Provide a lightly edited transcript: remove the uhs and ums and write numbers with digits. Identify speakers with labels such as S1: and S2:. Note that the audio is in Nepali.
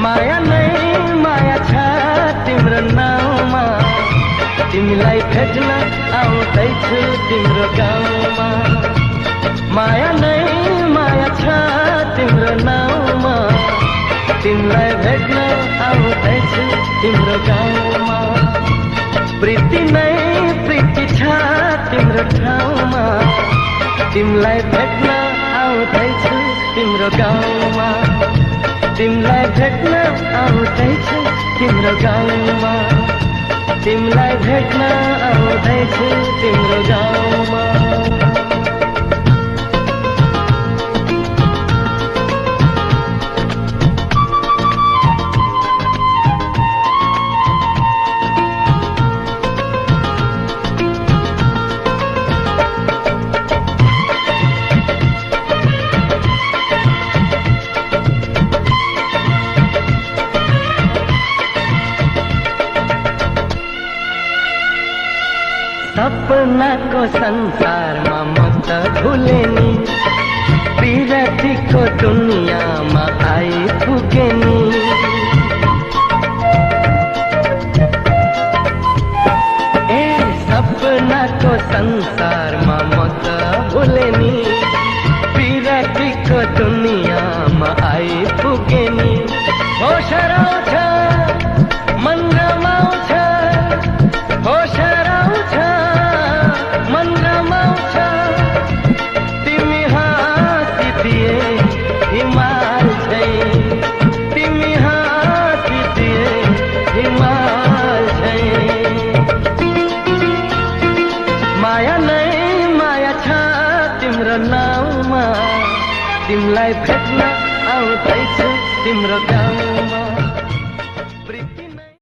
S1: माया नै माया छ तिम्रो नाउँमा, तिमीलाई भेट्न आउँदैछु तिम्रो गाउँमा। माया नै माया छ तिम्रो नाउँमा, तिमीलाई भेट्न आउँदैछु तिम्रो गाउँमा। प्रीति नै प्रीति छ तिम्रो ठाउँमा, तिमीलाई भेट्न आउँदैछु तिम्रो गाउँमा। तिमीलाई भेट्न आउँदैछु तिम्रो गाउँमा, तिमीलाई भेट्न आउँदैछु तिम्रो गाउँमा। सपनाको संसारमा म त भुले नि, विरतीको दुनियाँमा आइपुगे नि। ए सपनाको संसारमा म त भुले नि, विरतीको दुनियाँमा आइपुगे नि। होस हराउँछ मन रमाउँछ, होस हराउँछ मन रमाउँछ। तिमी हाँसिदिए हिमाल झैं, तिमी हाँसिदिए हिमाल झैं। माया नै माया छ तिम्रो नाउँमा, तिमीलाई भेट्न आउँदैछु तिम्रो गाउँमा।